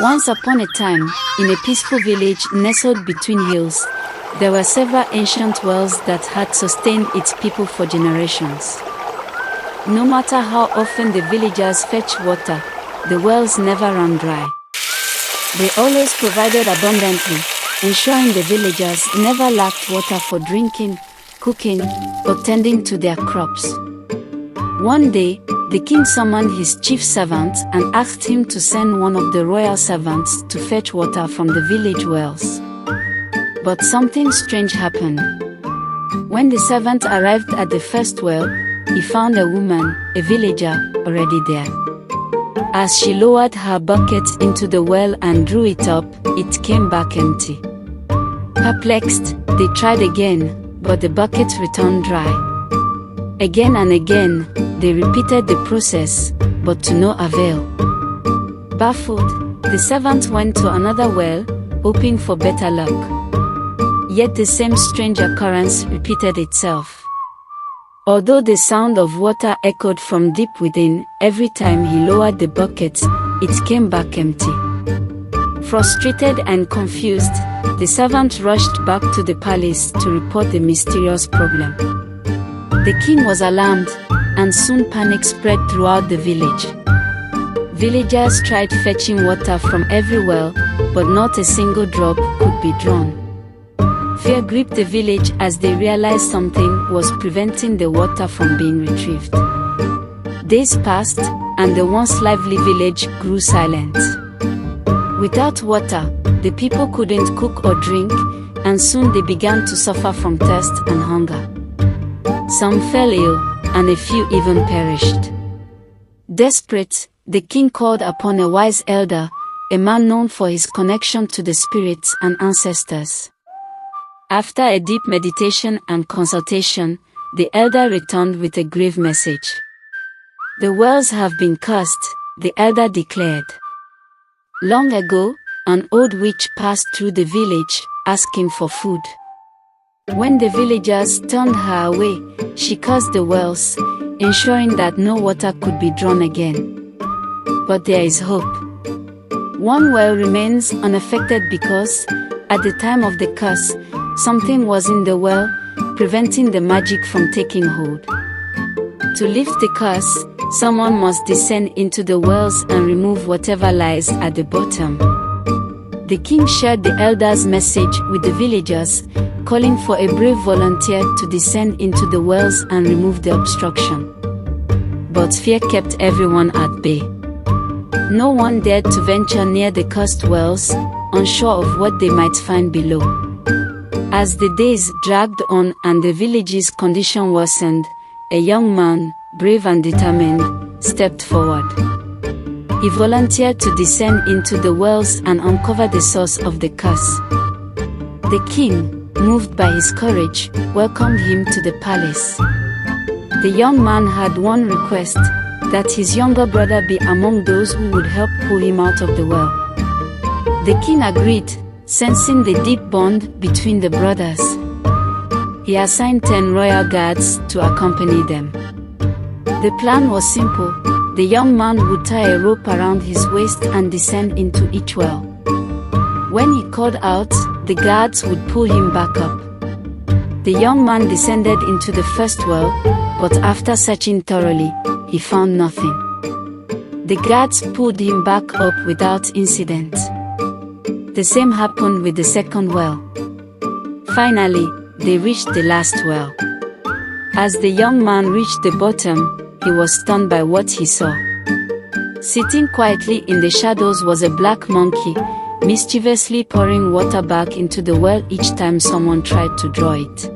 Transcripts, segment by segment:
Once upon a time, in a peaceful village nestled between hills, there were several ancient wells that had sustained its people for generations. No matter how often the villagers fetched water, the wells never ran dry. They always provided abundantly, ensuring the villagers never lacked water for drinking, cooking, or tending to their crops. One day, the king summoned his chief servant and asked him to send one of the royal servants to fetch water from the village wells. But something strange happened. When the servant arrived at the first well, he found a woman, a villager, already there. As she lowered her bucket into the well and drew it up, it came back empty. Perplexed, they tried again, but the bucket returned dry. Again and again, they repeated the process, but to no avail. Baffled, the servant went to another well, hoping for better luck. Yet the same strange occurrence repeated itself. Although the sound of water echoed from deep within, every time he lowered the bucket, it came back empty. Frustrated and confused, the servant rushed back to the palace to report the mysterious problem. The king was alarmed, and soon panic spread throughout the village. Villagers tried fetching water from every well, but not a single drop could be drawn. Fear gripped the village as they realized something was preventing the water from being retrieved. Days passed, and the once lively village grew silent. Without water, the people couldn't cook or drink, and soon they began to suffer from thirst and hunger. Some fell ill, and a few even perished. Desperate, the king called upon a wise elder, a man known for his connection to the spirits and ancestors. After a deep meditation and consultation, the elder returned with a grave message. "The wells have been cursed," the elder declared. Long ago, an old witch passed through the village, asking for food. When the villagers turned her away, she cursed the wells, ensuring that no water could be drawn again. But there is hope. One well remains unaffected because, at the time of the curse, something was in the well, preventing the magic from taking hold. To lift the curse, someone must descend into the wells and remove whatever lies at the bottom. The king shared the elder's message with the villagers, calling for a brave volunteer to descend into the wells and remove the obstruction. But fear kept everyone at bay. No one dared to venture near the cursed wells, unsure of what they might find below. As the days dragged on and the village's condition worsened, a young man, brave and determined, stepped forward. He volunteered to descend into the wells and uncover the source of the curse. The king, moved by his courage, welcomed him to the palace. The young man had one request, that his younger brother be among those who would help pull him out of the well. The king agreed, sensing the deep bond between the brothers. He assigned 10 royal guards to accompany them. The plan was simple. The young man would tie a rope around his waist and descend into each well. When he called out, the guards would pull him back up. The young man descended into the first well, but after searching thoroughly, he found nothing. The guards pulled him back up without incident. The same happened with the second well. Finally, they reached the last well. As the young man reached the bottom, he was stunned by what he saw. Sitting quietly in the shadows was a black monkey, mischievously pouring water back into the well each time someone tried to draw it.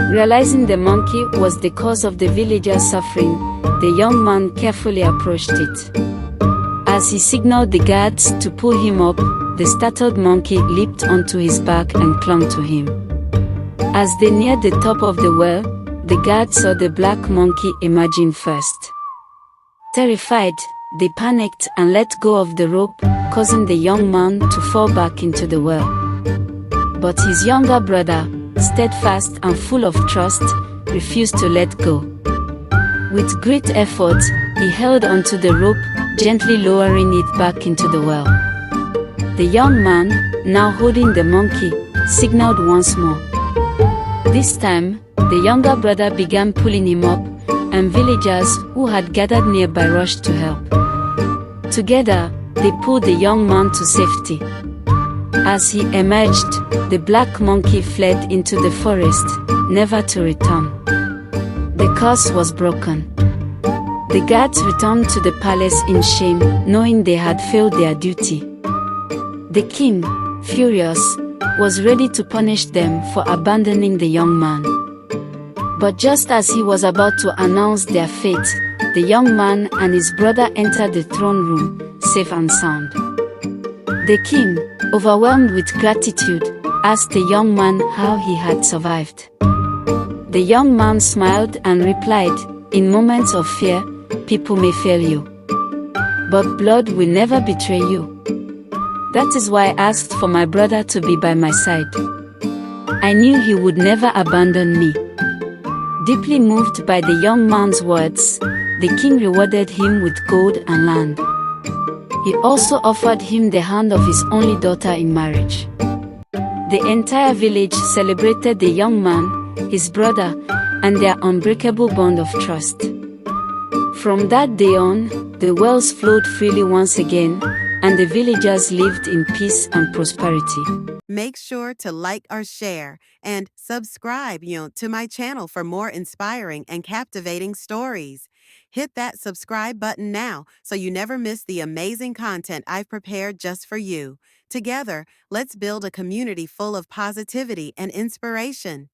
Realizing the monkey was the cause of the villagers' suffering, the young man carefully approached it. As he signaled the guards to pull him up, the startled monkey leaped onto his back and clung to him. As they neared the top of the well, the guards saw the black monkey emerging first. Terrified, they panicked and let go of the rope, causing the young man to fall back into the well. But his younger brother, steadfast and full of trust, refused to let go. With great effort, he held onto the rope, gently lowering it back into the well. The young man, now holding the monkey, signaled once more. This time, the younger brother began pulling him up, and villagers who had gathered nearby rushed to help. Together, they pulled the young man to safety. As he emerged, the black monkey fled into the forest, never to return. The curse was broken. The guards returned to the palace in shame, knowing they had failed their duty. The king, furious, was ready to punish them for abandoning the young man. But just as he was about to announce their fate, the young man and his brother entered the throne room, safe and sound. The king, overwhelmed with gratitude, asked the young man how he had survived. The young man smiled and replied, "In moments of fear, people may fail you. But blood will never betray you. That is why I asked for my brother to be by my side. I knew he would never abandon me." Deeply moved by the young man's words, the king rewarded him with gold and land. He also offered him the hand of his only daughter in marriage. The entire village celebrated the young man, his brother, and their unbreakable bond of trust. From that day on, the wells flowed freely once again, and the villagers lived in peace and prosperity. Make sure to like or share and subscribe to my channel for more inspiring and captivating stories. Hit that subscribe button now so you never miss the amazing content I've prepared just for you. Together, let's build a community full of positivity and inspiration.